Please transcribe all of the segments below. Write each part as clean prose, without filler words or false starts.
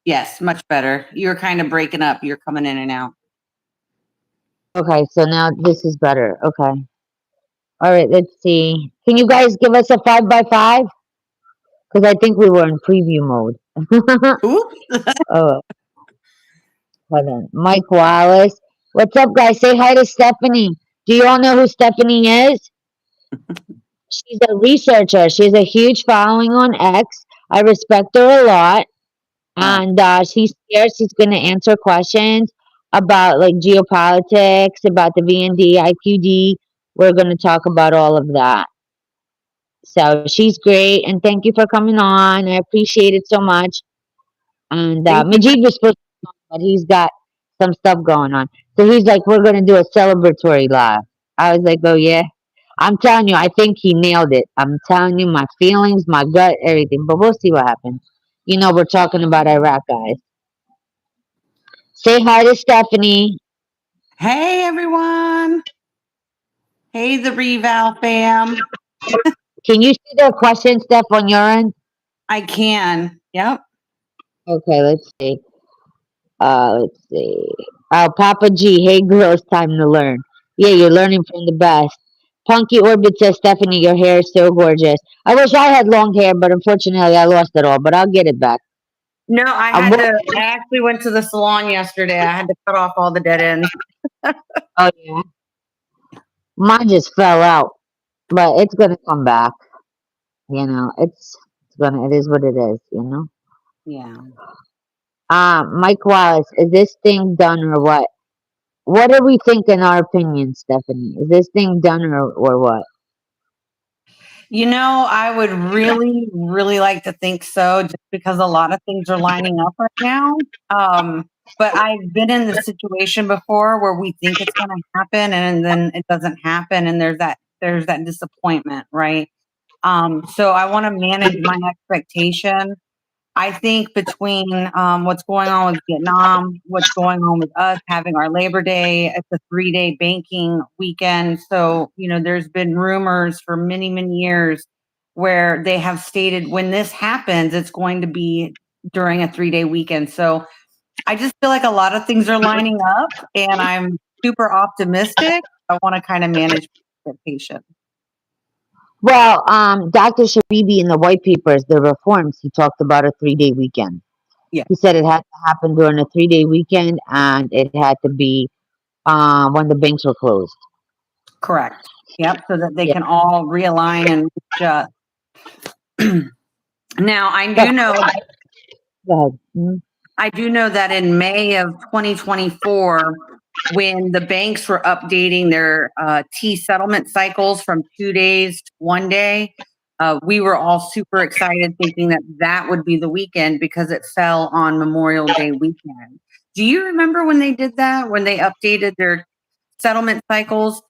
Yes, much better. You're kind of breaking up. You're coming in and out. Okay, so now this is better. Okay. All right, let's see. Can you guys give us a 5 by 5? Because I think we were in preview mode. Ooh. Oh, hold on. Mike Wallace. What's up, guys? Say hi to Stephanie. Do you all know who Stephanie is? She's a researcher. She has a huge following on X. I respect her a lot. Oh, And she's here. She's going to answer questions about like geopolitics, about the VND, IQD. We're going to talk about all of that. So she's great. And thank you for coming on. I appreciate it so much. And thank you. Majid was supposed to come, but he's got some stuff going on. So he's like, we're going to do a celebratory live. I was like, oh, yeah. I'm telling you, I think he nailed it. I'm telling you, my feelings, my gut, everything. But we'll see what happens. You know, we're talking about Iraq, guys. Say hi to Stephanie. Hey, everyone. Hey, the Reval fam. Can you see the question, Steph, on your end? I can. Yep. Okay, let's see. Let's see. Oh, Papa G. Hey, girls, time to learn. Yeah, you're learning from the best. Punky Orbit says, Stephanie, your hair is so gorgeous. I wish I had long hair, but unfortunately, I lost it all. But I'll get it back. No, I I'm had to. working. I actually went to the salon yesterday. I had to cut off all the dead ends. Oh yeah, mine just fell out, but it's gonna come back. You know, it's gonna. It is what it is. You know. Yeah. Mike Wallace, is this thing done or what? What do we think in our opinion, Stephanie? Is this thing done or what? I would really, really like to think so, just because a lot of things are lining up right now. But I've been in this situation before where we think it's going to happen and then it doesn't happen, and there's that disappointment, right? So I want to manage my expectation. I think between what's going on with Vietnam, what's going on with us having our Labor Day, it's a 3-day banking weekend. So, there's been rumors for many, many years where they have stated when this happens, it's going to be during a 3-day weekend. So I just feel like a lot of things are lining up and I'm super optimistic. I want to kind of manage expectation. Well, Dr. Sharibi in the white papers, the reforms, he talked about a 3-day weekend. Yeah, He said it had to happen during a 3-day weekend and it had to be when the banks were closed. correct. Yep. So that they Yeah. can all realign and adjust. Now, So, go ahead. Mhm. I do know that in May of 2024, when the banks were updating their T settlement cycles from 2 days to 1 day, we were all super excited thinking that that would be the weekend because it fell on Memorial Day weekend. Do you remember when they did that, when they updated their settlement cycles?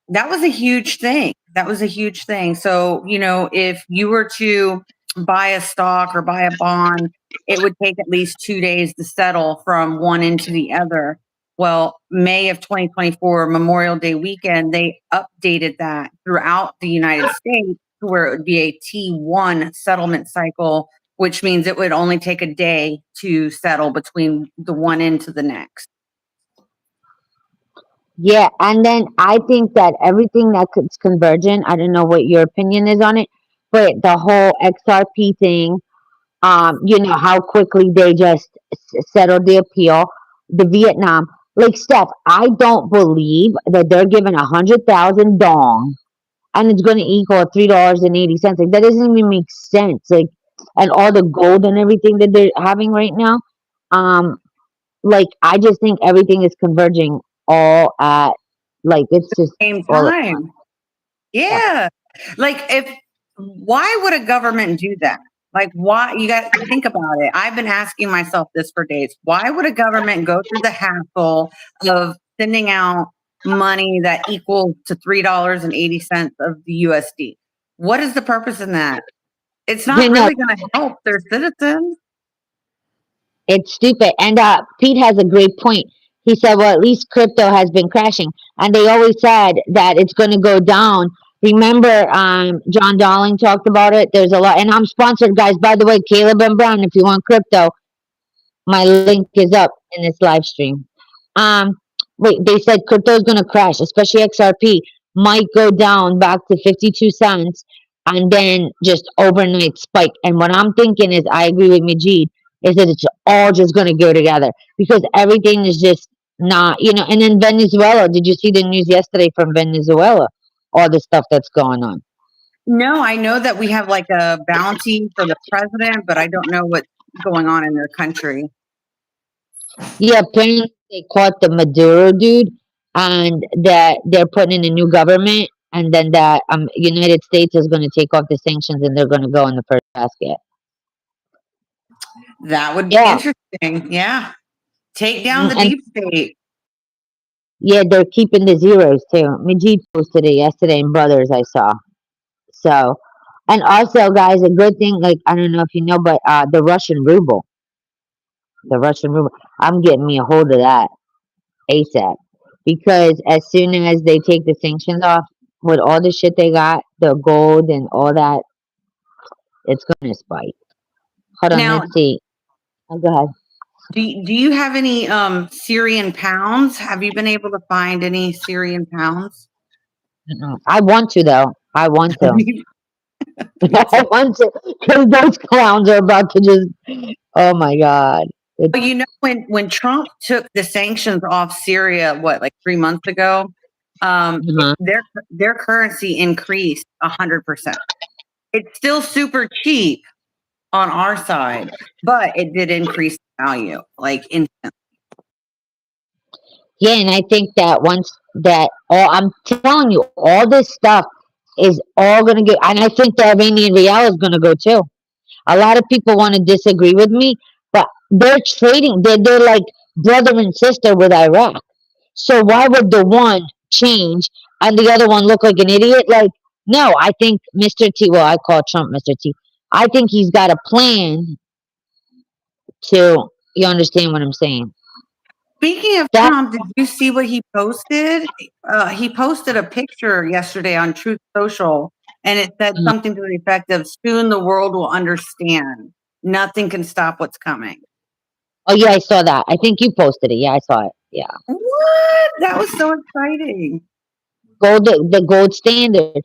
That was a huge thing. That was a huge thing. So, if you were to buy a stock or buy a bond, it would take at least 2 days to settle from one into the other. Well, May of 2024, Memorial Day weekend, they updated that throughout the United States to where it would be a T1 settlement cycle, which means it would only take a day to settle between the one end to the next. Yeah, and then I think that everything that's convergent, I don't know what your opinion is on it, but the whole XRP thing, you know, how quickly they just settled the appeal, the Vietnam. Like, Steph, I don't believe that they're giving 100,000 dong and it's going to equal $3.80. Like, that doesn't even make sense. Like, and all the gold and everything that they're having right now. Um, like, I just think everything is converging all at, like, it's just Same all at time. once. Yeah. Like, why would a government do that? Like, why? You got to think about it. I've been asking myself this for days. Why would a government go through the hassle of sending out money that equals to $3.80 of the USD? What is the purpose in that? It's You not know, really going to help their citizens. it's stupid. And Pete has a great point. He said, well, at least crypto has been crashing. And they always said that it's going to go down. Remember, John Darling talked about it. There's a lot. And I'm sponsored, guys. By the way, Caleb and Brown, if you want crypto, My link is up in this live stream. Um, wait, they said crypto is gonna crash, especially XRP might go down back to 52 cents and then just overnight spike. And what I'm thinking is, I agree with Majid, is that it's all just gonna go together because everything is just not, And then Venezuela, did you see the news yesterday from Venezuela? All the stuff that's going on. No, I know that we have like a bounty for the president, but I don't know what's going on in their country. Yeah, apparently they caught the Maduro dude, and that they're putting in a new government, and then that United States is going to take off the sanctions, and they're going to go in the first basket. That would be Yeah, interesting. Yeah. Take down the and deep state. yeah, they're keeping the zeros too. Majid posted it yesterday in Brothers. I saw. So, and also, guys, a good thing. Like, I don't know if you know, but the Russian ruble, I'm getting me a hold of that ASAP. Because as soon as they take the sanctions off, with all the shit they got, the gold and all that, it's gonna spike. Hold on, Now, let's see. Oh, go ahead. do you have any Syrian pounds? Have you been able to find any Syrian pounds? I want to though. I want to. Me I too. want to, because those clowns are about to just. Oh my god. It's, Well, when Trump took the sanctions off Syria, what, like 3 months ago, uh-huh. their currency increased 100%. It's still super cheap on our side, but it did increase value, like instant. Yeah, and I think that once that all I'm telling you, all this stuff is all gonna get, and I think the Iranian real is gonna go too. A lot of people want to disagree with me, but they're trading. They're like brother and sister with Iraq. So why would the one change and the other one look like an idiot? Like, no, I think Mr. T. Well, I call Trump Mr. T. I think he's got a plan to. You understand what I'm saying? Speaking of That. Trump, did you see what he posted? He posted a picture yesterday on Truth Social, and it said something to the effect of, "Soon the world will understand. Nothing can stop what's coming." Oh yeah, I saw that. I think you posted it. Yeah, I saw it. Yeah, What? That was so exciting. the gold standard,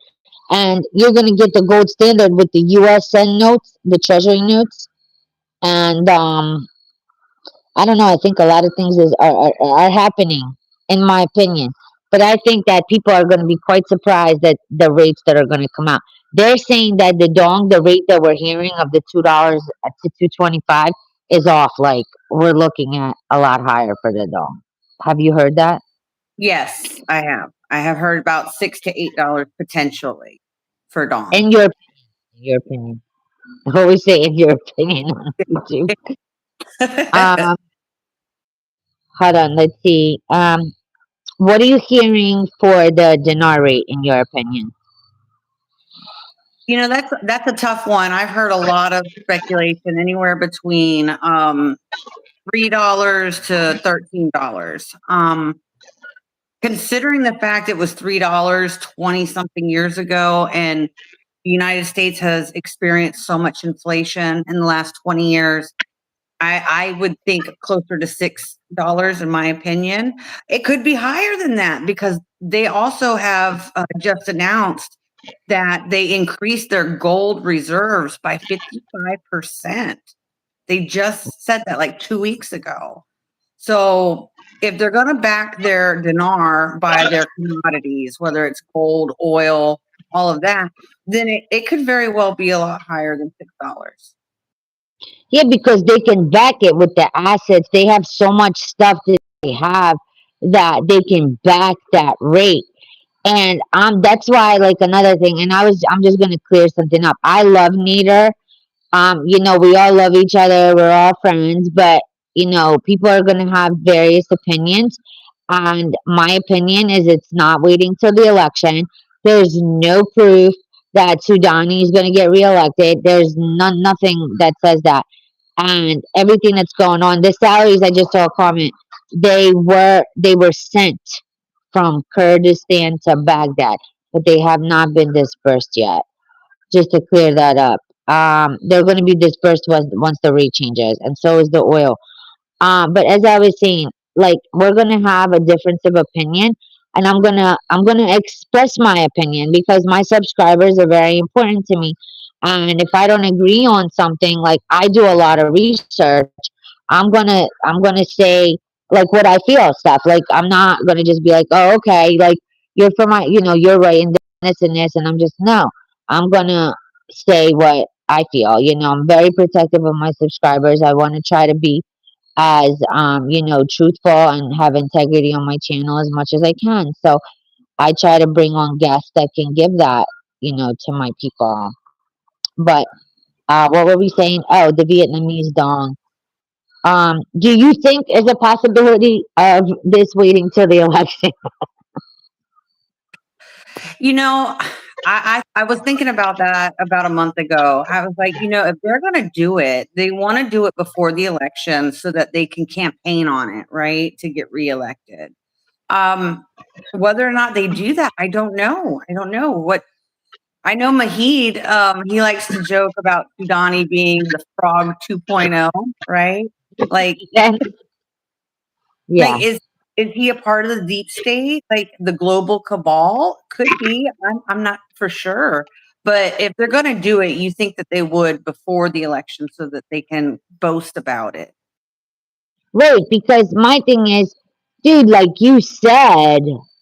and you're gonna get the gold standard with the USN notes, the Treasury notes, and I don't know. I think a lot of things are happening, in my opinion. But I think that people are going to be quite surprised at the rates that are going to come out. They're saying that the rate that we're hearing of the $2 to 225 is off. Like, we're looking at a lot higher for the dong. Have you heard that? Yes, I have. I have heard about $6 to $8 potentially for Dawn. In your opinion. I always say in your opinion on YouTube. Um, hold on. Let's see. What are you hearing for the dinar rate, in your opinion? That's a tough one. I've heard a lot of speculation, anywhere between $3 to $13. Considering the fact it was $3 20 something years ago, and the United States has experienced so much inflation in the last 20 years, I would think closer to $6, in my opinion. It could be higher than that because they also have just announced that they increased their gold reserves by 55%. They just said that like 2 weeks ago. So if they're going to back their dinar by their commodities, whether it's gold, oil, all of that, then it could very well be a lot higher than $6. Yeah, because they can back it with the assets. They have so much stuff that they have that they can back that rate. And that's why, like, another thing, and I'm just gonna clear something up. I love Nader. We all love each other, we're all friends, but people are gonna have various opinions. And my opinion is, it's not waiting till the election. There's no proof that Sudani is gonna get reelected. There's nothing that says that. And everything that's going on, the salaries, I just saw a comment, they were sent from Kurdistan to Baghdad, but they have not been dispersed yet. Just to clear that up. They're going to be dispersed once the rate changes, and so is the oil. But as I was saying, like we're gonna have a difference of opinion, and I'm gonna express my opinion because my subscribers are very important to me. And if I don't agree on something, like I do a lot of research, I'm gonna say like what I feel stuff. Like I'm not gonna just be like, oh okay, like you're for my, you're right in this and this, and I'm just no. I'm gonna say what I feel. I'm very protective of my subscribers. I want to try to be as truthful and have integrity on my channel as much as I can. So I try to bring on guests that can give that, to my people. But what were we saying? Oh, the Vietnamese dong. Do you think is a possibility of this waiting till the election? You know, I was thinking about that about a month ago. I was like, if they're going to do it, they want to do it before the election so that they can campaign on it, right, to get reelected. Um, Whether or not they do that, I don't know. I don't know what. I know Mahid. He likes to joke about Sudani being the frog 2.0, right? Like, Yeah, like, yeah. is he a part of the deep state, like the global cabal? Could be. I'm not for sure. But if they're going to do it, you think that they would before the election so that they can boast about it. Right, because my thing is, dude, like you said,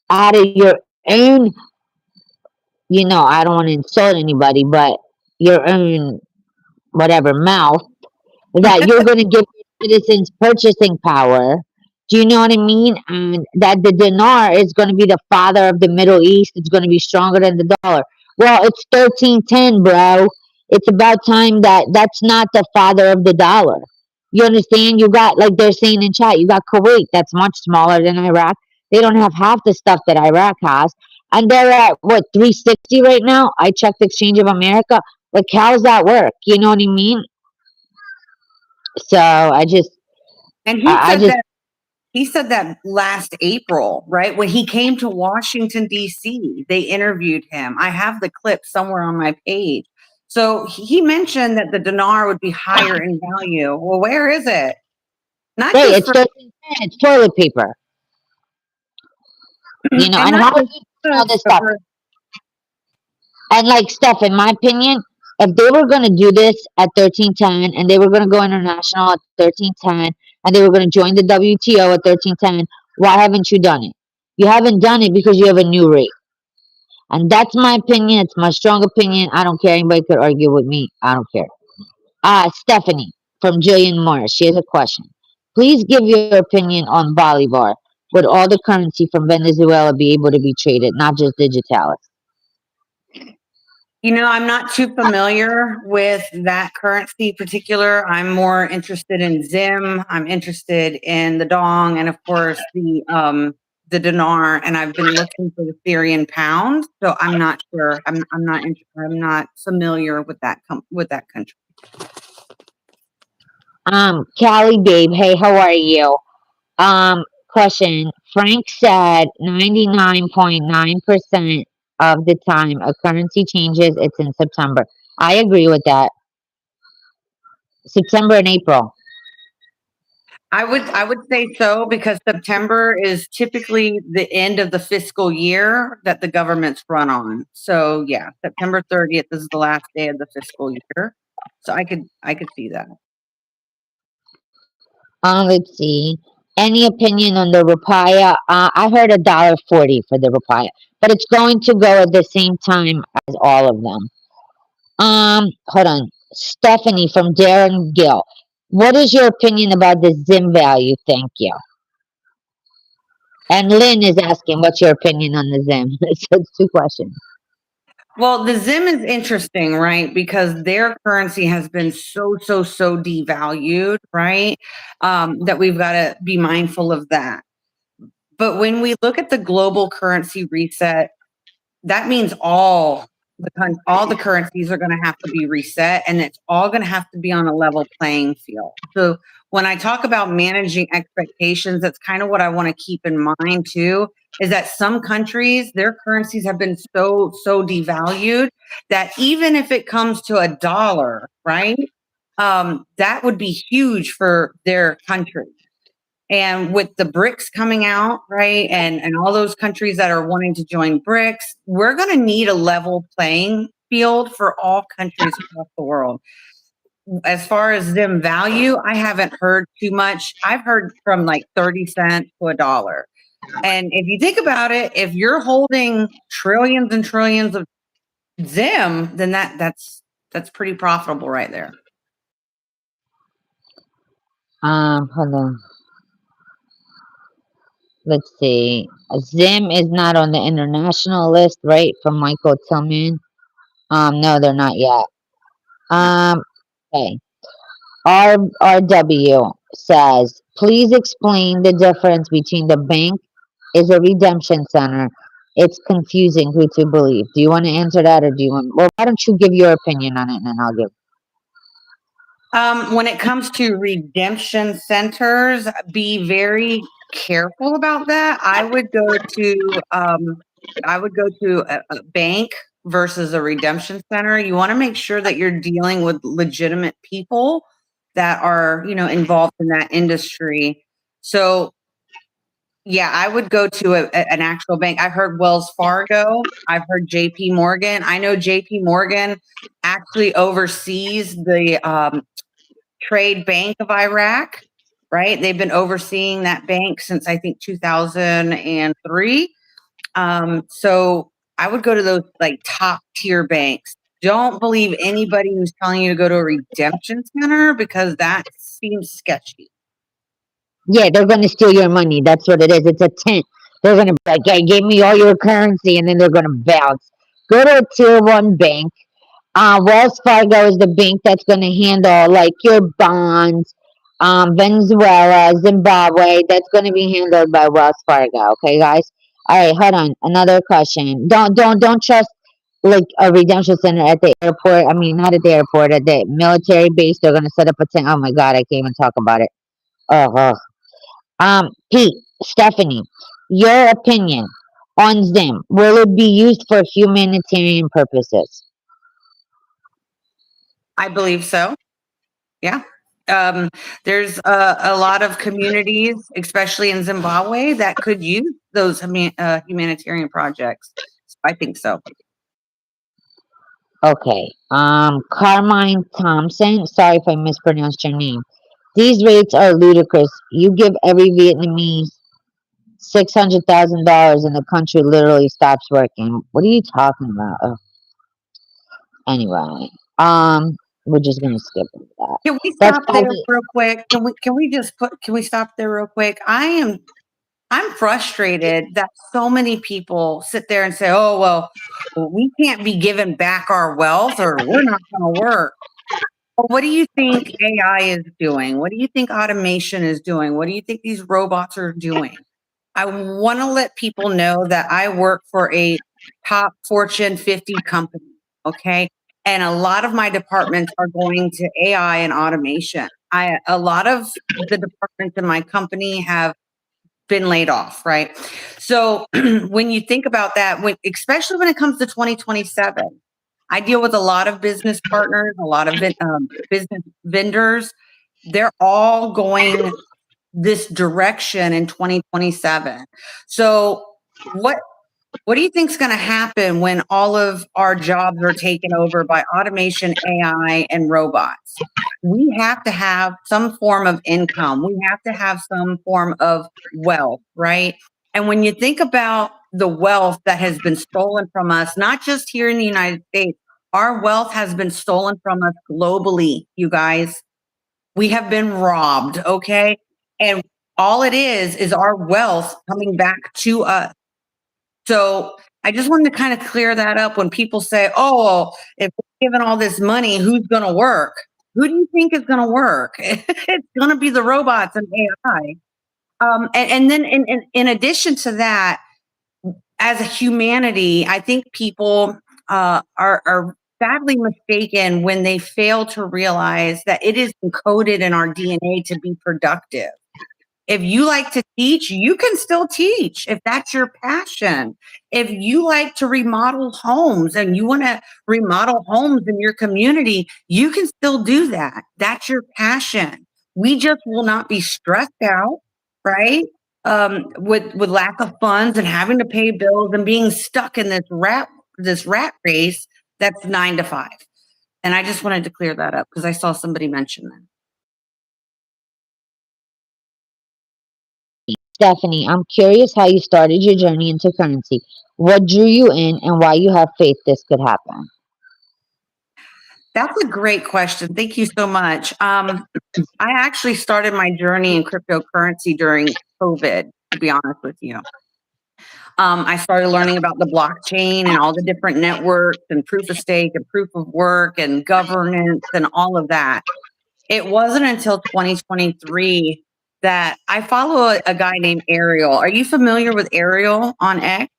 out of your own, I don't want to insult anybody, but your own whatever mouth, that you're going to give citizens purchasing power. Do you know what I mean? And that the dinar is going to be the father of the Middle East. It's going to be stronger than the dollar. Well, it's 1310, bro. It's about time that that's not the father of the dollar. You understand? You got, like they're saying in chat, you got Kuwait that's much smaller than Iraq. They don't have half the stuff that Iraq has. And they're at, what, 360 right now? I checked Exchange of America. Like, how's that work? You know what I mean? So And I just, he said that last April, right? When he came to Washington, D.C., they interviewed him. I have the clip somewhere on my page. So he mentioned that the dinar would be higher in value. Well, where is it? Not hey, just it's for, 1310, it's toilet paper. and And not how is just he for all us, this but stuff? for, And like Steph, in my opinion, if they were gonna do this at 1310 and they were gonna go international at 1310 and they were gonna join the WTO at 1310, why haven't you done it? You haven't done it because you have a new rate. And that's my opinion, it's my strong opinion. I don't care. Anybody could argue with me. I don't care. Stephanie from Jillian Morris. She has a question. Please give your opinion on Bolivar. Would all the currency from Venezuela be able to be traded, not just digitalis? I'm not too familiar with that currency particular. I'm more interested in Zim. I'm interested in the Dong, and of course the dinar. And I've been looking for the Syrian pound. So I'm not sure. I'm not familiar with with that country. Callie Babe, hey, how are you? Question. Frank said 99.9% of the time a currency changes, it's in September. I agree with that. September and April. I would say so because September is typically the end of the fiscal year that the governments run on. So yeah, September 30th is the last day of the fiscal year. So I could see that. Let's see. Any opinion on the Rupaya? I heard $1.40 for the Rupaya, but it's going to go at the same time as all of them. Hold on. Stephanie from Darren Gill. What is your opinion about the Zim value? Thank you. And Lynn is asking, what's your opinion on the Zim? So it's two questions. Well, the Zim is interesting, right? Because their currency has been so devalued, right? That we've got to be mindful of that. But when we look at the global currency reset, that means all the currencies are going to have to be reset, and it's all going to have to be on a level playing field. So when I talk about managing expectations, that's kind of what I want to keep in mind too, is that some countries, their currencies have been so devalued that even if it comes to a dollar, right, that would be huge for their country. And with the BRICS coming out, right, and all those countries that are wanting to join BRICS, we're going to need a level playing field for all countries across the world. As far as them value, I haven't heard too much. I've heard from like 30 cents to $1. And if you think about it, if you're holding trillions and trillions of them, then that's pretty profitable right there. Hold on. Let's see. Zim is not on the international list, right? From Michael Tillman. No, they're not yet. Okay. RW says, please explain the difference between the bank is a redemption center. It's confusing who to believe. Do you want to answer that, or do you want? Well, why don't you give your opinion on it, and then I'll give. When it comes to redemption centers, be very careful about that. I would go to a bank versus a redemption center. You want to make sure that you're dealing with legitimate people that are, involved in that industry. So yeah, I would go to an actual bank. I've heard Wells Fargo. I've heard JP Morgan. I know JP Morgan actually oversees the Trade Bank of Iraq, right? They've been overseeing that bank since I think 2003. So I would go to those like top tier banks. Don't believe anybody who's telling you to go to a redemption center because that seems sketchy. Yeah, they're going to steal your money. That's what it is. It's a tent. They're going to be like, hey, give me all your currency, and then they're going to bounce. Go to a tier one bank. Wells Fargo is the bank that's going to handle like your bonds. Venezuela, Zimbabwe, that's going to be handled by Wells Fargo. Okay, guys. All right, hold on. Another question. Don't trust like a redemption center at the airport. I mean, not at the airport, at the military base. They're going to set up a tent. Oh my God, I can't even talk about it. Oh. Pete, Stephanie, your opinion on Zim. Will it be used for humanitarian purposes? I believe so. Yeah. There's a lot of communities, especially in Zimbabwe, that could use those humanitarian projects. I think so. Okay. Carmine Thompson. Sorry if I mispronounced your name. These rates are ludicrous. You give every Vietnamese $600,000 and the country literally stops working. What are you talking about? Anyway, we're just gonna skip that. Can we That's stop there probably real quick? Can we stop there real quick? I'm frustrated that so many people sit there and say, "Oh, well, we can't be given back our wealth or we're not going to work." Well, what do you think AI is doing? What do you think automation is doing? What do you think these robots are doing? I want to let people know that I work for a top Fortune 50 company, okay? And a lot of my departments are going to AI and automation. A lot of the departments in my company have been laid off, right? So when you think about that, especially when it comes to 2027, I deal with a lot of business partners, a lot of business vendors. They're all going this direction in 2027. So what do you think is going to happen when all of our jobs are taken over by automation, AI, and robots? We have to have some form of income. We have to have some form of wealth, right? And when you think about the wealth that has been stolen from us, not just here in the United States, our wealth has been stolen from us globally, you guys. We have been robbed, okay? And all it is our wealth coming back to us. So I just wanted to kind of clear that up when people say, oh, well, if we're given all this money, who's going to work? Who do you think is going to work? It's going to be the robots and AI. And then in addition to that, as a humanity, I think people are sadly mistaken when they fail to realize that it is encoded in our DNA to be productive. If you like to teach, you can still teach if that's your passion. If you like to remodel homes and you want to remodel homes in your community, you can still do that. That's your passion. We just will not be stressed out. right? With lack of funds and having to pay bills and being stuck in this rat race that's 9 to 5. And I just wanted to clear that up because I saw somebody mention that. Stephanie, I'm curious how you started your journey into currency. What drew you in and why you have faith this could happen? That's a great question. Thank you so much. I actually started my journey in cryptocurrency during COVID, to be honest with you. I started learning about the blockchain and all the different networks and proof of stake and proof of work and governance and all of that. It wasn't until 2023 that I follow a guy named Ariel. Are you familiar with Ariel on X?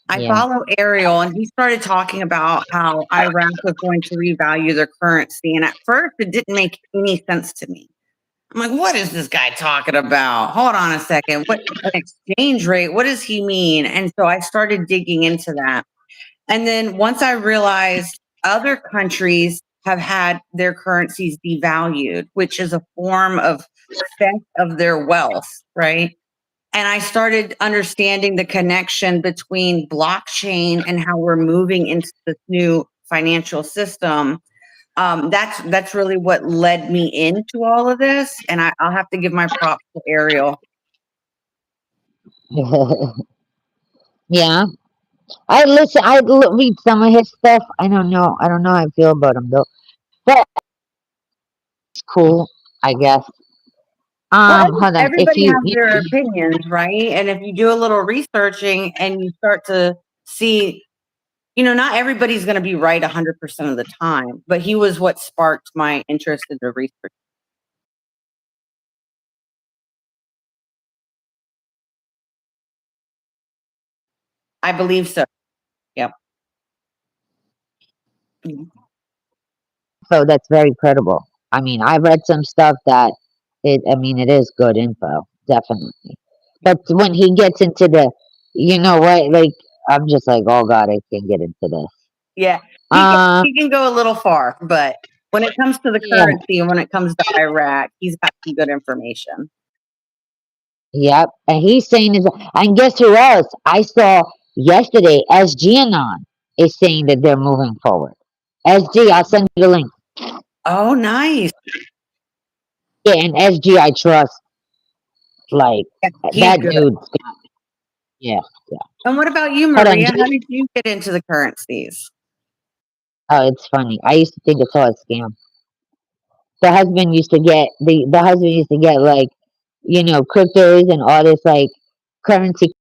I Yeah. follow Ariel, and he started talking about how Iraq was going to revalue their currency. And at first, it didn't make any sense to me. I'm like, what is this guy talking about? Hold on a second. What an exchange rate? What does he mean? And so I started digging into that. And then once I realized other countries have had their currencies devalued, which is a form of theft of their wealth, right? And I started understanding the connection between blockchain and how we're moving into this new financial system. That's really what led me into all of this, and I'll have to give my props to Ariel. Yeah. Read some of his stuff. I don't know. I don't know how I feel about him though. But it's cool, I guess. Well, Hold on. If everybody you, has their opinions, right? And if you do a little researching and you start to see, not everybody's going to be right 100% of the time, but he was what sparked my interest in the research. I believe so. Yep. Mhm. so that's very credible. I mean, I read some stuff that I mean, it is good info, definitely. But when he gets into the, you know what, like, I'm just like, oh God, I can't get into this. Yeah. He can, Um, he can go a little far, but when it comes to the yeah, currency and when it comes to Iraq, he's got some good information. yep. And he's saying is, and guess who else? I saw yesterday, SGAnon is saying that they're moving forward. SG, I'll send you the link. Oh, nice. Yeah, and SG, I trust. Like, Yeah, he's that good. dude, yeah, yeah. And what about you, Hold on, Maria? How did you get into the currencies? oh, it's funny. I used to think it's all a scam. The husband used to get like, cryptos and all this like currency.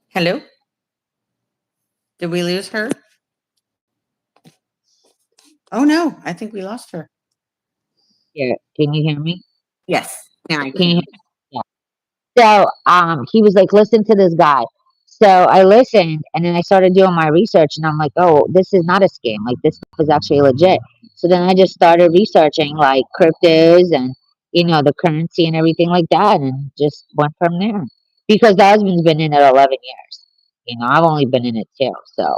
Hello? Did we lose her? Oh, no. I think we lost her. Here, can you hear me? Yes. Now I Can you can. hear? So he was like, listen to this guy. So I listened and then I started doing my research and I'm like, oh, this is not a scam. Like this stuff is actually legit. So then I just started researching like cryptos and the currency and everything like that and just went from there. Because the husband's been in it 11 years. I've only been in it 2. So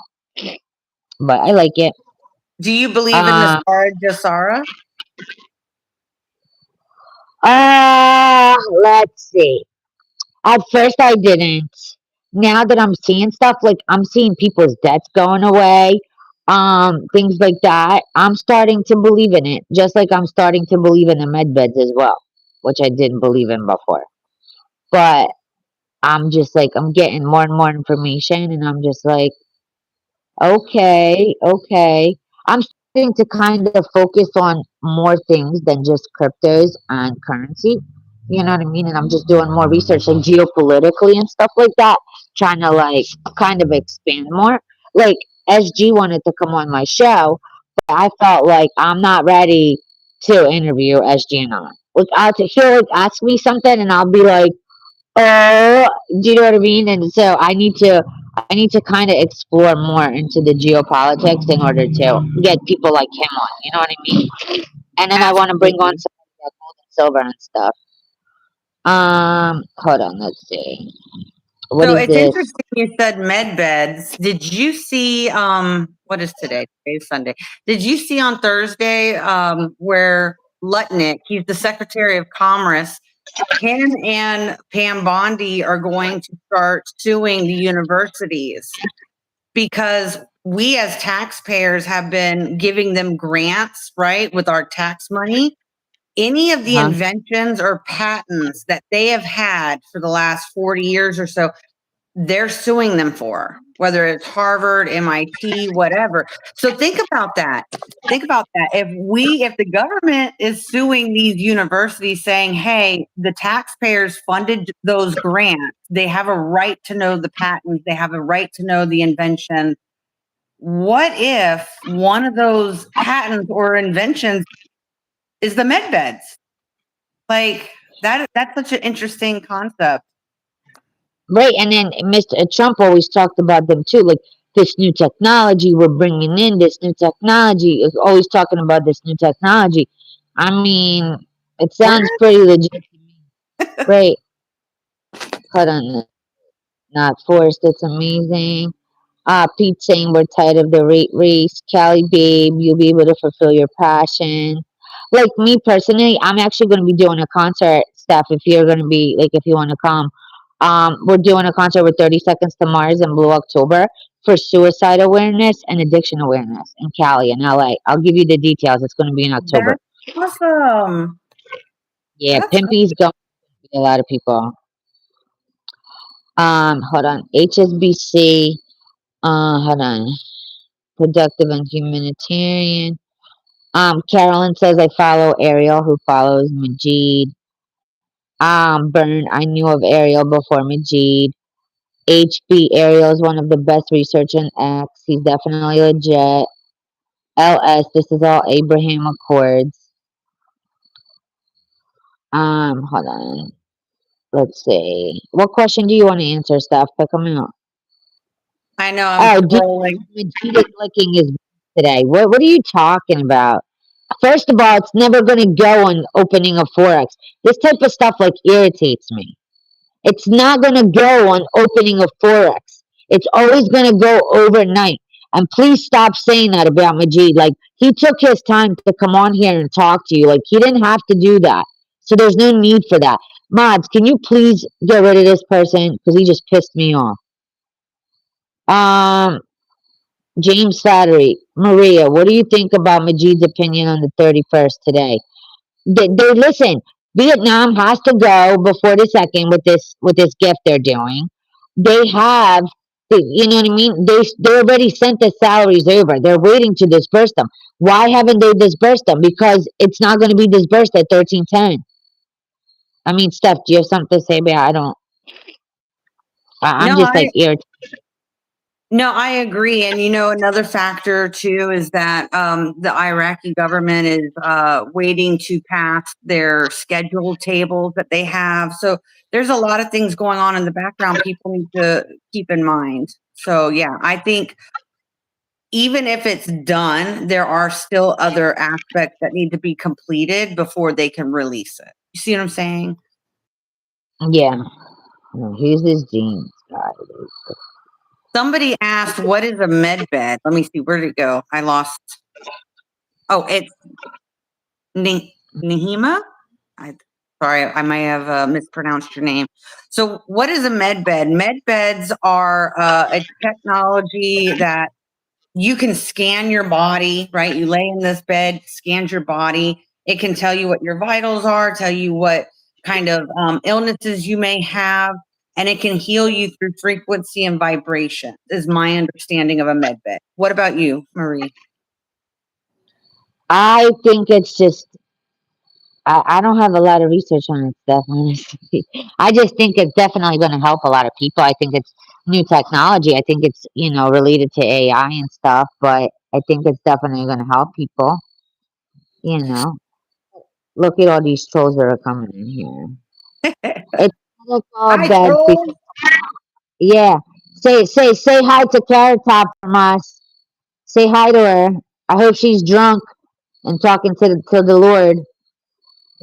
but I like it. Do you believe in the Um star Jasara? let's see. At first, I didn't. Now that I'm seeing stuff, like I'm seeing people's debts going away, things like that, I'm starting to believe in it. Just like I'm starting to believe in the med beds as well, which I didn't believe in before. But I'm just like I'm getting more and more information, and I'm just like, okay, okay. I'm starting to kind of focus on more things than just cryptos and currency. You know what I mean? And I'm just doing more research like geopolitically and stuff like that, trying to like kind of expand more. Like SG wanted to come on my show, but I felt like I'm not ready to interview SG and on. Like he'll like ask me something and I'll be like, oh, do you know what I mean? And so I need to kind of explore more into the geopolitics in order to get people like him on. You know what I mean? And then I want to bring on Absolutely. some like, gold and silver and stuff. Hold on, let's see. What So is it's this? interesting you said med beds. Did you see what is today? Today's Sunday. Did you see on Thursday where Lutnick, he's the Secretary of Commerce, him and Pam Bondi are going to start suing the universities because we as taxpayers have been giving them grants, right, with our tax money. Any of the Huh? inventions or patents that they have had for the last 40 years or so, they're suing them for, whether it's Harvard, MIT, whatever. So think about that. Think about that. If the government is suing these universities saying, hey, the taxpayers funded those grants, they have a right to know the patents, they have a right to know the invention. What if one of those patents or inventions is the med beds? Like that's such an interesting concept. Right, and then Mr. Trump always talked about them too, like this new technology we're bringing in. This new technology is always talking about this new technology. I mean, it Where sounds pretty legit. Right, hold on, not forced. It's amazing. Pete saying we're tired of the rate race. Callie, babe, you'll be able to fulfill your passion. Like me personally, I'm actually going to be doing a concert, Steph. If you're going to be like, if you want to come, we're doing a concert with 30 Seconds to Mars in Blue October for suicide awareness and addiction awareness in Cali in LA. I'll give you the details. It's going to be in October. that's awesome. Yeah, That's Pimpy's going to be a lot of people. Hold on, HSBC. Hold on, productive and humanitarian. Carolyn says I follow Ariel, who follows Majid. Bern, I knew of Ariel before Majid. HB Ariel is one of the best research in X. He's definitely legit. LS, this is all Abraham Accords. Hold on. Let's see. What question do you want to answer, Steph? Pick them out. I know I'm Oh, do you scrolling. think Majid is licking his today? What are you talking about? First of all, it's never going to go on opening a forex. This type of stuff like irritates me. It's not going to go on opening of forex. It's always going to go overnight. And please stop saying that about Majid. Like he took his time to come on here and talk to you. Like he didn't have to do that. So there's no need for that. Mods, can you please get rid of this person because he just pissed me off. Um, James Slattery, Maria, what do you think about Majid's opinion on the 31st today? They listen. Vietnam has to go before the second with this gift they're doing. They have, you know what I mean. They already sent the salaries over. They're waiting to disperse them. Why haven't they dispersed them? Because it's not going to be dispersed at 1310. I mean, Steph, do you have something to say? But I don't. I'm No, just like I irritated. no, I agree. And another factor too is that the Iraqi government is waiting to pass their schedule tables that they have. So there's a lot of things going on in the background people need to keep in mind. So yeah, I think even if it's done, there are still other aspects that need to be completed before they can release it. You see what I'm saying? Yeah. No, here's his jeans, guys. Somebody asked, what is a med bed? Let me see, where did it go? I lost. Oh, it's Nahima? I sorry, I might have mispronounced your name. So, what is a med bed? Med beds are a technology that you can scan your body, right? You lay in this bed, scans your body. It can tell you what your vitals are, tell you what kind of illnesses you may have, and it can heal you through frequency and vibration, is my understanding of a med bed. What about you, Marie? I think it's just I don't have a lot of research on it stuff, honestly. I just think it's definitely going to help a lot of people. I think it's new technology. I think it's, related to AI and stuff, but I think it's definitely going to help people, you know. Look at all these trolls that are coming in here. It's not all Hi, bad trolls. people. Yeah. Say hi to Carrot Top from us. Say hi to her. I hope she's drunk and talking to the Lord.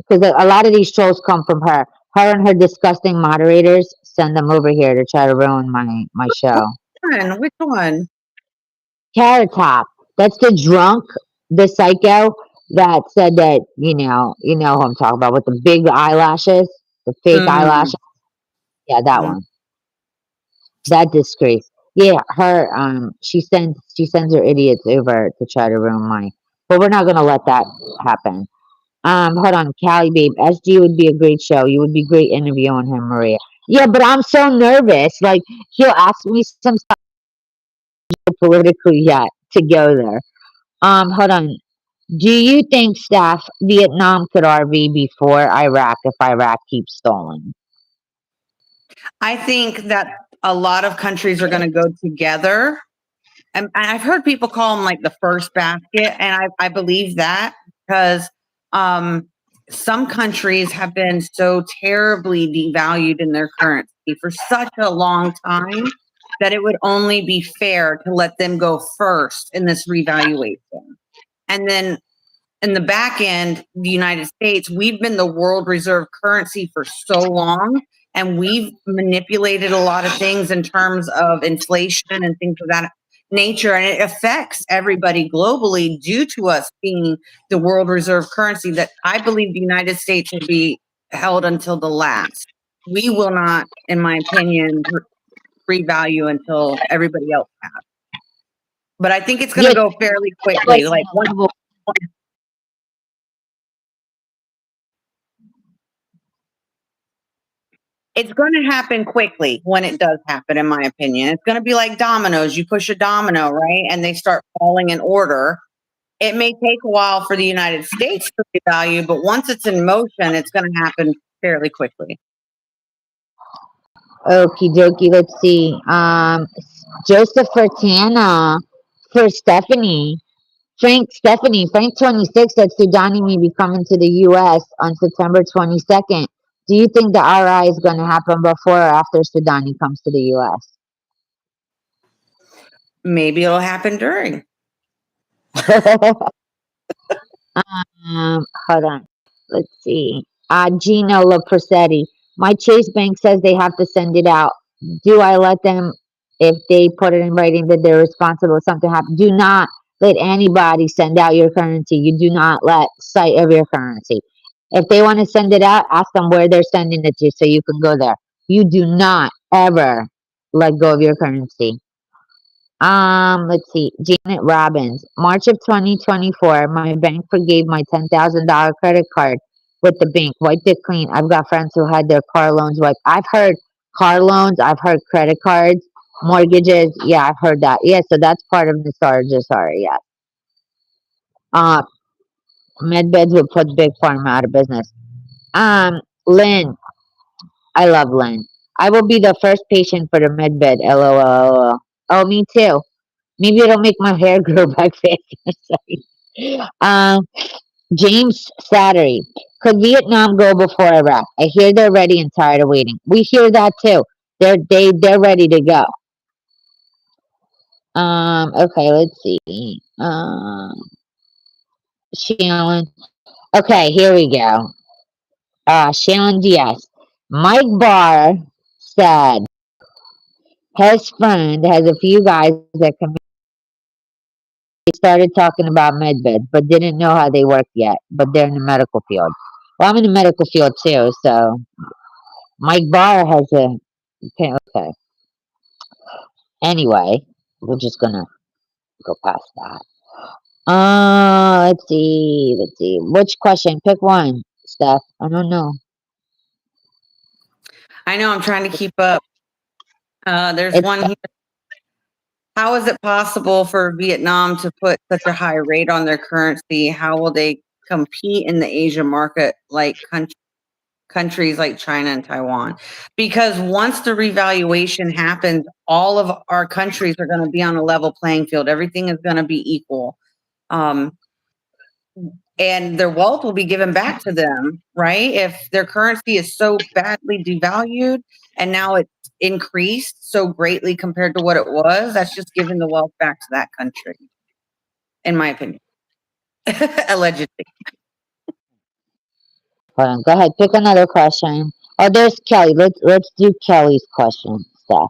Because a lot of these trolls come from her and her disgusting moderators. send them over here to try to ruin my show. Which one? Carrot Top. That's the drunk, the psycho that said that you know who I'm talking about with the big eyelashes, the fake Mm, eyelashes. Yeah, that mm. one. That disgrace. Yeah, her. She sends her idiots over to try to ruin my. But we're not gonna let that happen. Hold on, Callie, babe. SG would be a great show. You would be great interviewing him, Maria. Yeah, but I'm so nervous. Like he'll ask me some stuff politically yet to go there. Hold on. Do you think, Steph, Vietnam could RV before Iraq if Iraq keeps stalling? I think that a lot of countries are going to go together. And I've heard people call them like the first basket, and I believe that because um, some countries have been so terribly devalued in their currency for such a long time that it would only be fair to let them go first in this revaluation. And then in the back end, the United States, we've been the world reserve currency for so long, and we've manipulated a lot of things in terms of inflation and things of that nature. And it affects everybody globally due to us being the world reserve currency that I believe the United States will be held until the last. We will not, in my opinion, revalue until everybody else has. But I think it's going to Yeah, go fairly like quickly. Like one, level. it's going to happen quickly when it does happen, in my opinion. It's going to be like dominoes. You push a domino, right? And they start falling in order. It may take a while for the United States to revalue, but once it's in motion, it's going to happen fairly quickly. Okie dokie. Let's see. Joseph Fertana for Stephanie. Frank 26 said Sudani may be coming to the U.S. on September 22nd. Do you think the RI is going to happen before or after Sudani comes to the Maybe it'll happen during. U.S.? Hold on. Let's see. Gino Lapresetti. My Chase Bank says they have to send it out. Do I let them, if they put it in writing that they're responsible if something happens? Do not let anybody send out your currency. You do not let sight of your currency. If they want to send it out, ask them where they're sending it to so you can go there. You do not ever let go of your currency. Let's see. Janet Robbins. March of 2024, my bank forgave my $10,000 credit card with the bank. Wiped it clean. I've got friends who had their car loans wiped. I've heard car loans. I've heard credit cards, mortgages. Yeah, I've heard that. Yeah, so that's part of the nostalgia. Sorry, yeah. Uh, Medbeds would put big pharma out of business. Lynn. I love Lynn. I will be the first patient for the medbed. LOL. Oh, me too. Maybe it'll make my hair grow back faster. Sorry. James Sattery. Could Vietnam go before Iraq? I hear they're ready and tired of waiting. We hear that too. They're ready to go. Okay, let's see. Shannon. Okay, here we go. Shannon Diaz. Mike Barr said his friend has a few guys that can started talking about med beds, but didn't know how they work yet. But they're in the medical field. Well, I'm in the medical field too, so Mike Barr has a okay. Okay. Anyway, we're just gonna go past that. Let's see. Let's see. Which question? Pick one, Steph. I don't know. I know I'm trying to keep up. There's It's one here. How is it possible for Vietnam to put such a high rate on their currency? How will they compete in the Asia market like countries like China and Taiwan? Because once the revaluation happens, all of our countries are going to be on a level playing field. Everything is going to be equal. Um, and their wealth will be given back to them, right? If their currency is so badly devalued and now it's increased so greatly compared to what it was, that's just giving the wealth back to that country, in my opinion. Allegedly. hold on. Go ahead. Pick another question. Oh, there's Kelly. Let's do Kelly's question, Steph.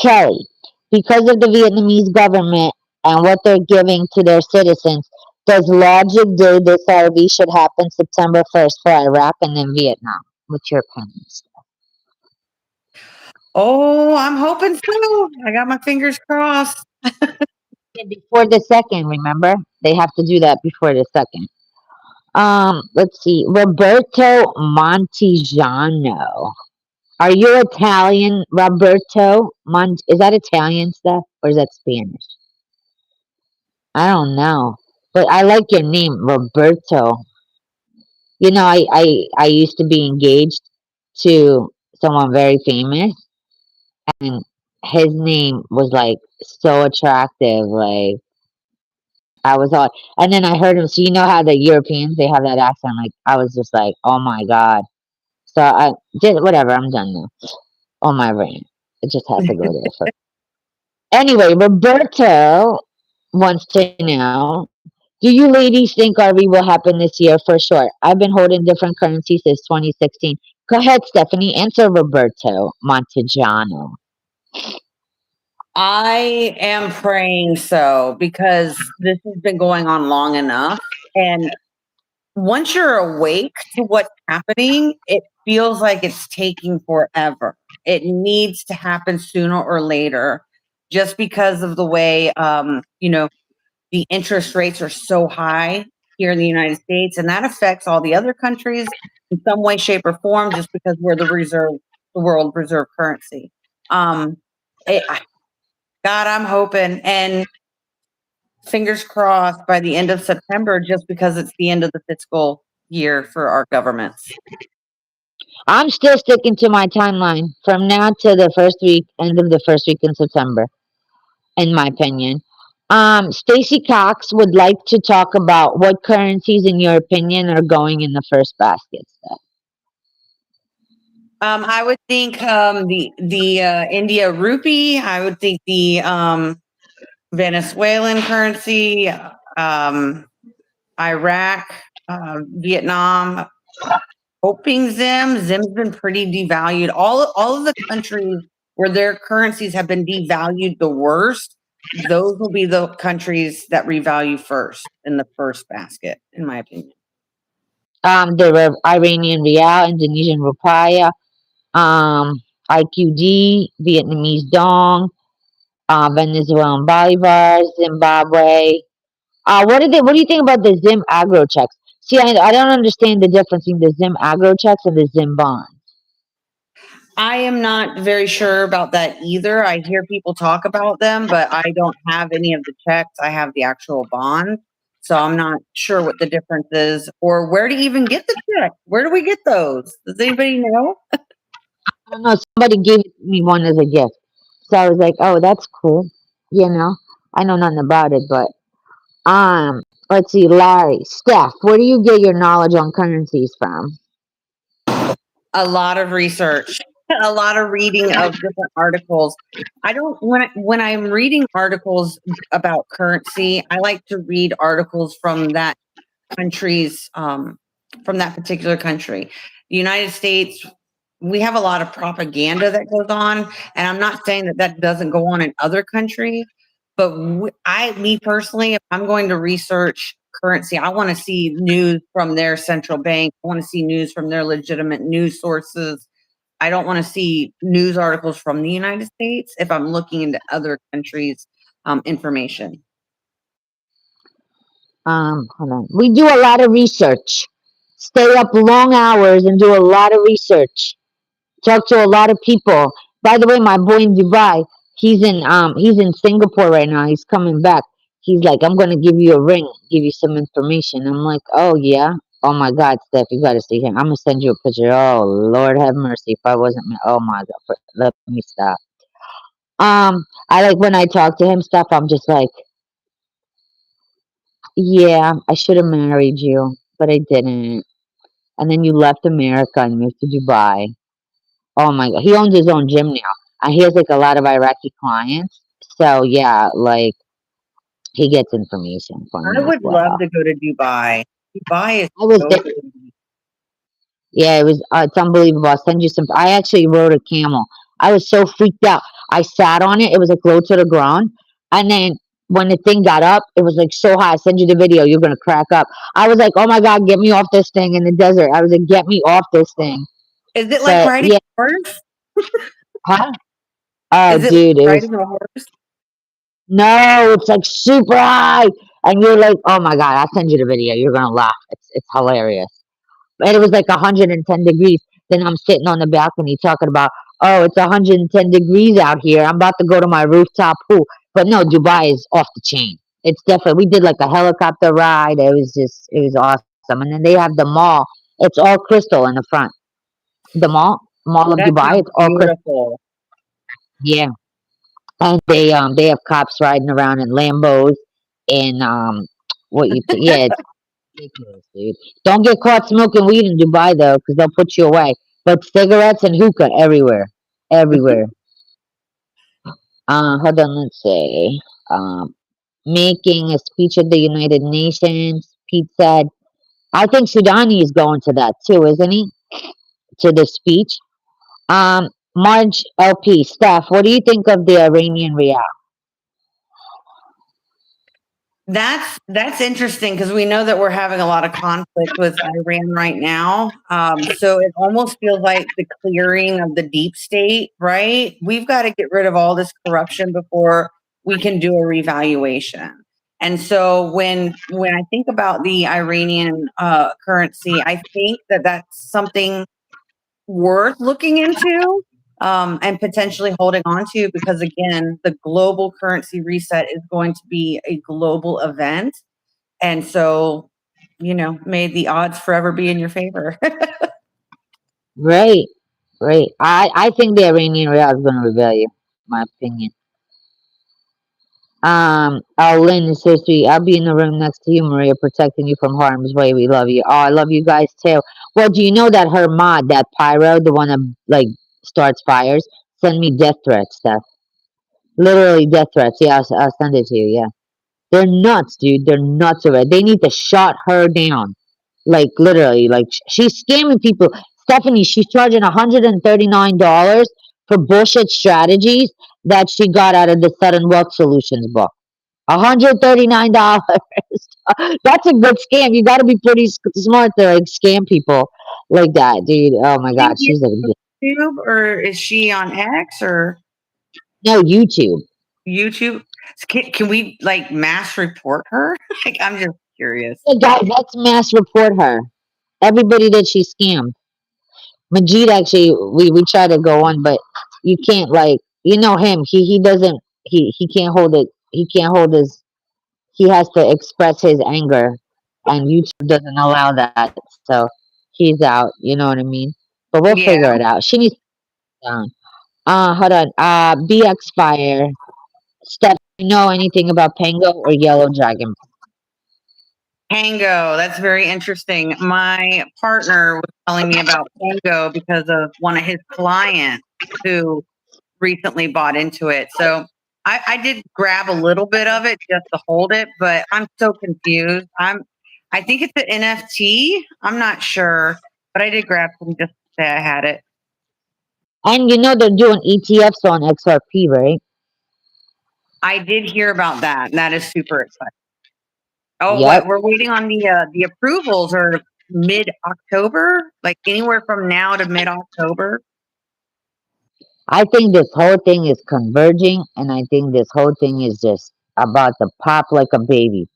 Kelly, because of the Vietnamese government and what they're giving to their citizens, does Logic Day decide we should happen September 1st for Iraq and then Vietnam? What's your opinion? Oh, I'm hoping so. I got my fingers crossed. And before the second, remember? They have to do that before the second. Let's see. Roberto Montigiano. Are you Italian, Roberto? Is that Italian stuff or is that Spanish? I don't know. But I like your name, Roberto. I used to be engaged to someone very famous, and his name was like so attractive. Like I was all, and then I heard him. So you know how the Europeans they have that accent. Like I was just like, oh my god. So I just whatever. I'm done now. On my rant, it just had to go there first. Anyway, Roberto wants to know. Do you ladies think RV will happen this year? For sure. I've been holding different currencies since 2016. Go ahead, Stephanie. Answer Roberto Montegiano. I am praying so because this has been going on long enough. And once you're awake to what's happening, it feels like it's taking forever. It needs to happen sooner or later just because of the way, the interest rates are so high here in the United States. And that affects all the other countries in some way, shape, or form just because we're the world reserve currency. Um, it, God, I'm hoping. And fingers crossed by the end of September, just because it's the end of the fiscal year for our governments. I'm still sticking to my timeline from now to the first week, end of the first week in September, in my opinion. Stacy Cox would like to talk about what currencies, in your opinion, are going in the first basket. I would think the India rupee. I would think the Venezuelan currency, Iraq, Vietnam. Hoping Zim's been pretty devalued. All of the countries where their currencies have been devalued the worst, those will be the countries that revalue first in the first basket, in my opinion. There were Iranian Rial, Indonesian Rupiah, IQD, Vietnamese Dong, Venezuelan Bolivar, Zimbabwe. What do you think about the Zim agro checks? See, I don't understand the difference between the Zim agro checks and the Zim bonds. I am not very sure about that either. I hear people talk about them, but I don't have any of the checks. I have the actual bond. So I'm not sure what the difference is or where to even get the check. Where do we get those? Does anybody know? I don't know. Somebody gave me one as a gift, so I was like, "Oh, that's cool." I know nothing about it, but let's see, Larry, Steph, where do you get your knowledge on currencies from? A lot of research, a lot of reading of different articles. I don't when I'm reading articles about currency, I like to read articles country's from that particular country. The United States, we have a lot of propaganda that goes on, and I'm not saying that that doesn't go on in other countries, but me personally, if I'm going to research currency, I want to see news from their central bank. I want to see news from their legitimate news sources. I don't want to see news articles from the United States if I'm looking into other countries' information. Hold on. We do a lot of research. Stay up long hours and do a lot of research. Talk to a lot of people. By the way, my boy in Dubai, he's in Singapore right now. He's coming back. He's like, I'm gonna give you a ring, give you some information. I'm like, oh yeah. Oh my God, Steph, you gotta see him. I'm gonna send you a picture. Oh Lord have mercy. If I wasn't, oh my God, let me stop. I like when I talk to him stuff. I'm just like, yeah, I should have married you, but I didn't. And then you left America and moved to Dubai. Oh my God. He owns his own gym now. And he has like a lot of Iraqi clients. So yeah, like he gets information for I me as would love well. to go to Dubai. Dubai is I was so there. pretty. Yeah, it was. It's unbelievable. I'll send you some. I actually rode a camel. I was so freaked out. I sat on it. It was like low to the ground, and then when the thing got up, it was like so high. I send you the video. You're gonna crack up. I was like, oh my god, get me off this thing in the desert. I was like, get me off this thing. Is it like But riding yeah, a horse? huh? Oh, Is it like dude, it was riding a horse? no. It's like super high, and you're like, oh my god. I'll send you the video. You're gonna laugh. It's hilarious. And it was like 110 degrees. Then I'm sitting on the balcony talking about, oh, it's 110 degrees out here. I'm about to go to my rooftop pool. But no, Dubai is off the chain. It's definitely, we did like a helicopter ride. It was awesome. And then they have the mall. It's all crystal in the front. The mall of That Dubai, sounds it's all crystal. beautiful. Yeah. And they have cops riding around in Lambos and, yeah, ridiculous, dude. Don't get caught smoking weed in Dubai though, because they'll put you away. But cigarettes and hookah everywhere, everywhere. Hold on, let's see. Um, Making a speech at the United Nations. Pete said, I think Sudani is going to that too, isn't he? To the speech. Marge LP, Steph, what do you think of the Iranian real? That's interesting because we know that we're having a lot of conflict with Iran right now. So it almost feels like the clearing of the deep state, right? We've got to get rid of all this corruption before we can do a revaluation. And so when I think about the Iranian currency, I think that that's something worth looking into and potentially holding on to because again the global currency reset is going to be a global event, and so may the odds forever be in your favor. Right, right. I think the Iranian real is going to rebel you, my opinion. Oh, Lynn is so sweet. I'll be in the room next to you, Maria, protecting you from harm's way. We love you. Oh, I love you guys too. Well, do you know that her mod, that pyro, the one that like starts fires, send me death threats, Steph? Literally death threats. Yeah, I'll send it to you. Yeah, they're nuts, dude. They're nuts already. They need to shut her down. Like literally, like she's scamming people. Stephanie, she's charging $139 for bullshit strategies that she got out of the Sudden Wealth Solutions book. $139. That's a good scam. You got to be pretty smart to like scam people like that, dude. Oh my Think god, she's a YouTube, or is she on X or no YouTube. YouTube? Can we like mass report her? Like, I'm just curious. Yeah, guys, let's mass report her. Everybody that she scammed. Majid actually, we try to go on, but you can't like him. He doesn't he can't hold it. He can't hold his. He has to express his anger, and YouTube doesn't allow that. So he's out. You know what I mean? But we'll Yeah. figure it out. She needs to down. Hold on. BX Fire. Steph, do you know anything about Pango or Yellow Dragon? Pango, that's very interesting. My partner was telling me about Pango because of one of his clients who recently bought into it. So I did grab a little bit of it just to hold it, but I'm so confused. I think it's an NFT. I'm not sure, but I did grab some just to say I had it. And they're doing ETFs on XRP, right? I did hear about that, and that is super exciting. Oh, Yep. what we're waiting on the approvals are mid October, like anywhere from now to mid October. I think this whole thing is converging, and I think this whole thing is just about to pop like a baby.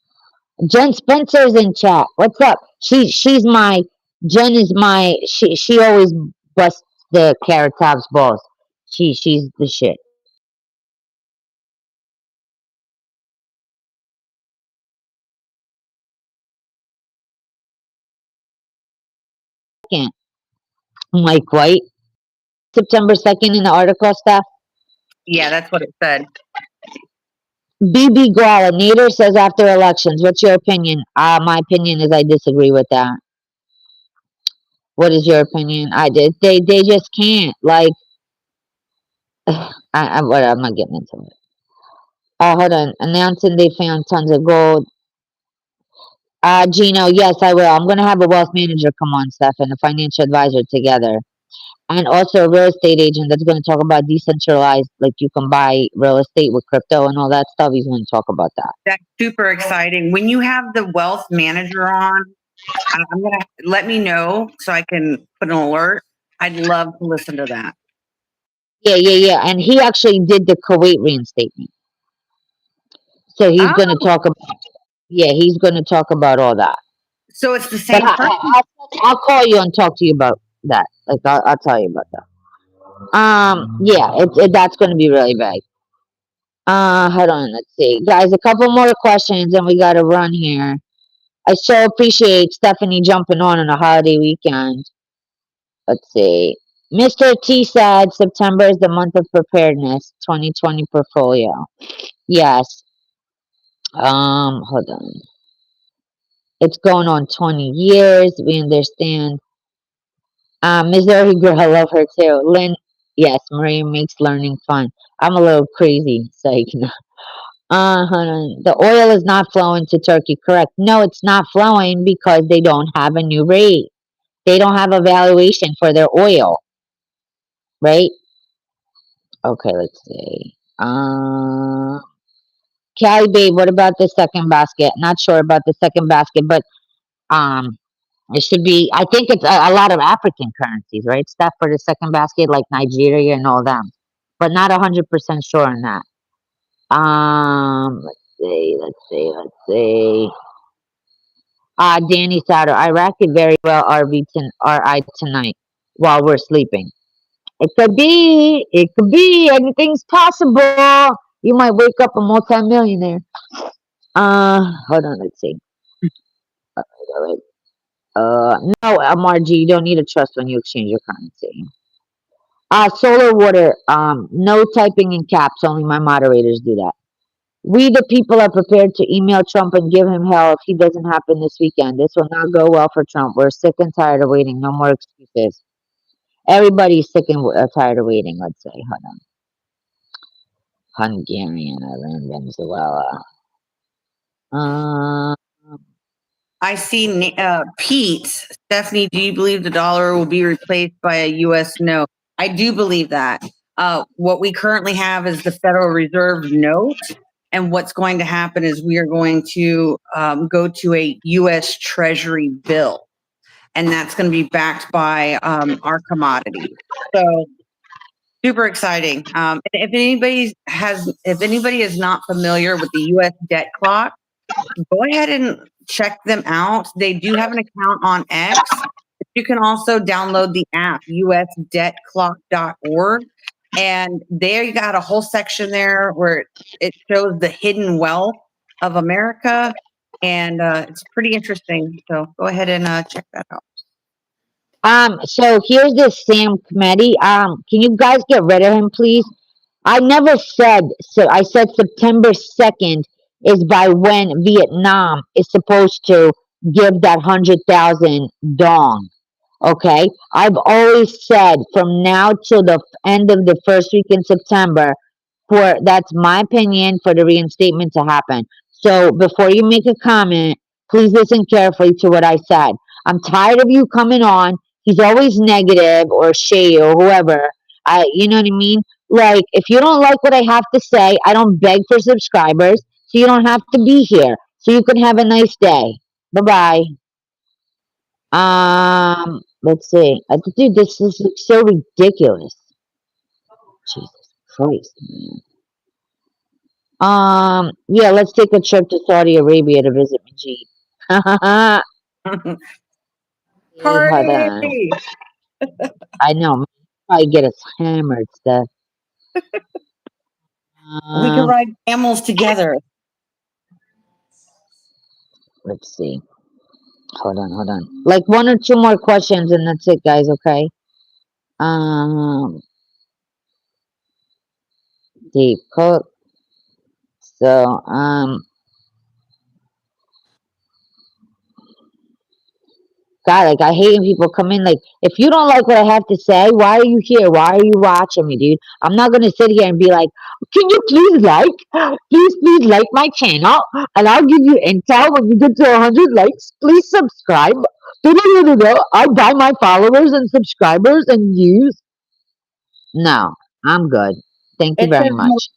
Jen Spencer's in chat. What's up? She's my Jen is my she always busts the carrot top's balls. She's the shit. Second, Mike White, September 2nd in the article stuff. Yeah, that's what it said. BB Guala, Nader says after elections. What's your opinion? My opinion is I disagree with that. What is your opinion? I did. They just can't like. I'm not getting into it. Hold on. Announcing they found tons of gold. Gino, yes, I will. I'm gonna have a wealth manager come on, Steph, and a financial advisor together, and also a real estate agent that's gonna talk about decentralized, like you can buy real estate with crypto and all that stuff. He's gonna talk about that. That's super exciting. When you have the wealth manager on, I'm gonna let me know so I can put an alert. I'd love to listen to that. Yeah, yeah, yeah. And he actually did the Kuwait reinstatement, so he's gonna Oh, talk about. Yeah, he's gonna talk about all that. so it's the But same person. I'll call you and talk to you about that. Like I'll tell you about that. Yeah, that's gonna be really big. Hold on, let's see, guys. A couple more questions, and we gotta run here. I so appreciate Stephanie jumping on a holiday weekend. Let's see. Mr. T said September is the month of preparedness. 2020 portfolio. Yes. Hold on. It's going on 20 years. We understand. Missouri girl, I love her too. Lynn, yes, Maria makes learning fun. I'm a little crazy, so you can. Hold on. The oil is not flowing to Turkey, correct? No, it's not flowing because they don't have a new rate. They don't have a valuation for their oil, right? Okay, let's see. Callie Babe, what about the second basket? Not sure about the second basket, but um, it should be. I think it's a lot of African currencies, right? Stuff for the second basket, like Nigeria and all them, but not 100% sure on that. Let's see, let's see, let's see. Danny Satter, Iraqi very well RI tonight while we're sleeping. It could be, anything's possible. You might wake up a multimillionaire. Hold on, let's see. Alright. No, MRG, you don't need a trust when you exchange your currency. Solar water, no typing in caps, only my moderators do that. We, the people, are prepared to email Trump and give him hell if he doesn't happen this weekend. This will not go well for Trump. We're sick and tired of waiting. No more excuses. Everybody's sick and tired of waiting, let's say. Hold on. Hungarian, Iran, Venezuela. Uh, I see Pete. Stephanie, do you believe the dollar will be replaced by a U.S. note? I do believe that. What we currently have is the Federal Reserve note. And what's going to happen is we are going to go to a U.S. Treasury bill. And that's going to be backed by our commodity. So super exciting. If anybody is not familiar with the U.S. debt clock, go ahead and check them out. They do have an account on X. You can also download the app, usdebtclock.org. And there you got a whole section there where it shows the hidden wealth of America. And it's pretty interesting. So go ahead and check that out. so here's this Sam Committee. Can you guys get rid of him, please? I never said so. I said September 2nd is by when Vietnam is supposed to give that 100,000 dong. Okay, I've always said from now till the end of the first week in September, for that's my opinion, for the reinstatement to happen. So before you make a comment, please listen carefully to what I said. I'm tired of you coming on. He's always negative, or Shay or whoever. You know what I mean? Like, if you don't like what I have to say, I don't beg for subscribers, so you don't have to be here. So you can have a nice day. Bye bye. Let's see. Dude, this is so ridiculous. Jesus Christ, man. Yeah, let's take a trip to Saudi Arabia to visit Majid. Hold on. Party! I know. Man, probably get us hammered stuff. We can Um, ride camels together. let's see. Hold on, hold on. Like one or two more questions, and that's it, guys. Okay. Um, deep cook. So, God, like I hate when people come in like, if you don't like what I have to say, why are you here? Why are you watching me, dude? I'm not gonna sit here and be like, can you please like my channel, and I'll give you intel when you get to 100 likes. Please subscribe. I'll buy my followers and subscribers and views. No, I'm good. Thank you It very says more, much.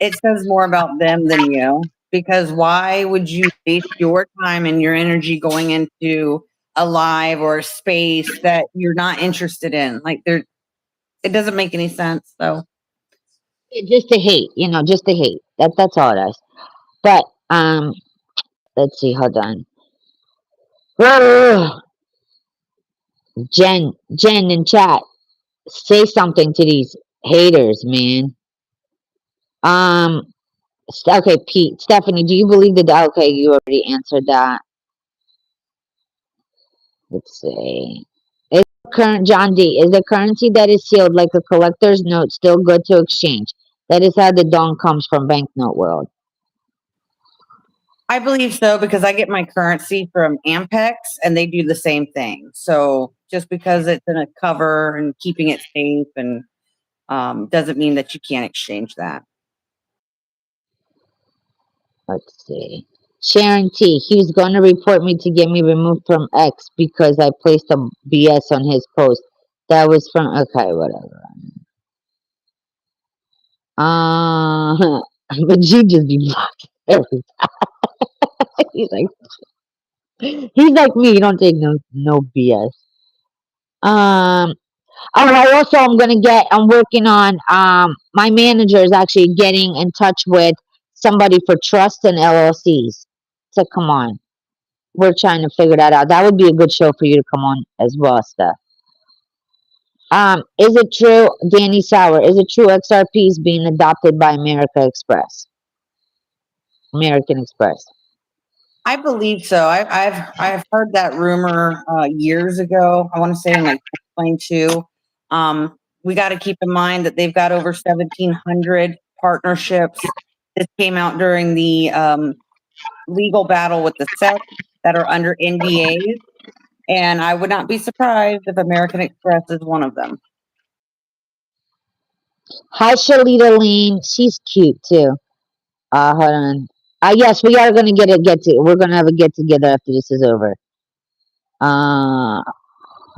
it says more about them than you, because why would you waste your time and your energy going into a live or a space that you're not interested in? Like there, it doesn't make any sense. So Just to hate, just to hate. That's all it is. But let's see. Hold on. Jen in chat, say something to these haters, man. Um, okay, Pete, Stephanie, do you believe that? Okay, you already answered that. Let's see. Current John D, is the currency that is sealed like a collector's note still good to exchange? That is how the dong comes from banknote world. I believe so, because I get my currency from Ampex and they do the same thing. So just because it's in a cover and keeping it safe and doesn't mean that you can't exchange that. Let's see. Sharon T, he was going to report me to get me removed from X because I placed a BS on his post. That was from, okay, whatever. But you just be blocking every time. He's like me. You don't take no BS. Um. Oh, I also I'm gonna get. I'm working on. My manager is actually getting in touch with somebody for trust and LLCs. So come on, we're trying to figure that out. That would be a good show for you to come on as well, Steph. Is it true, Danny Sauer? Is it true XRP is being adopted by American Express? I believe so. I've heard that rumor years ago. I want to say in like 2022. We got to keep in mind that they've got over 1,700 partnerships. This came out during the legal battle with the SEC that are under NDAs, and I would not be surprised if American Express is one of them. Hi, Shalita Lane. She's cute too. Hold on. Yes, we are gonna we're gonna have a get together after this is over. Uh,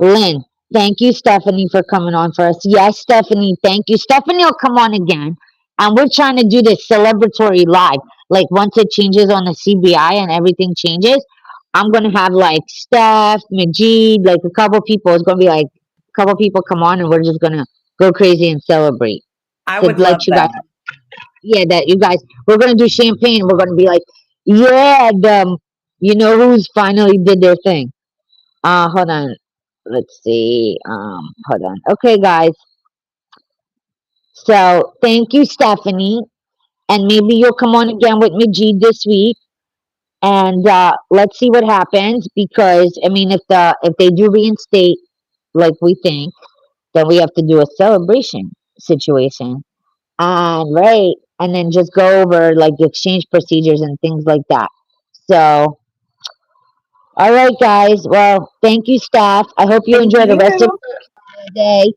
Lynn, thank you, Stephanie, for coming on for us. Yes, Stephanie, thank you. Stephanie will come on again, and we're trying to do this celebratory live. Like once it changes on the CBI and everything changes, I'm gonna have like Steph, Majid, like a couple people. It's gonna be like a couple people come on, and we're just gonna go crazy and celebrate I to would love let you guys, that. yeah, that you guys, we're gonna do champagne. We're gonna be like, yeah, who's finally did their thing. Hold on. Let's see. Hold on. Okay, guys. So thank you, Stephanie, and maybe you'll come on again with Majid this week, and let's see what happens. Because I mean, if they do reinstate like we think, then we have to do a celebration situation. And right, and then just go over like the exchange procedures and things like that. So, all right, guys. Well, thank you, staff. I hope you Thank enjoy the rest of you. the day.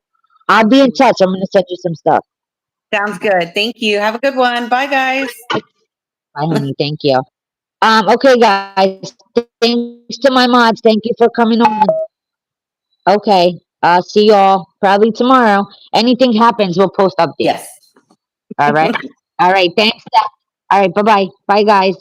I'll be in touch. I'm going to send you some stuff. Sounds good. Thank you. Have a good one. Bye, guys. Bye, honey. Thank you. Okay, guys. Thanks to my mods. Thank you for coming on. Okay. See y'all probably tomorrow. Anything happens, we'll post updates. Yes. All right. All right. Thanks, staff. All right. Bye-bye. Bye, guys.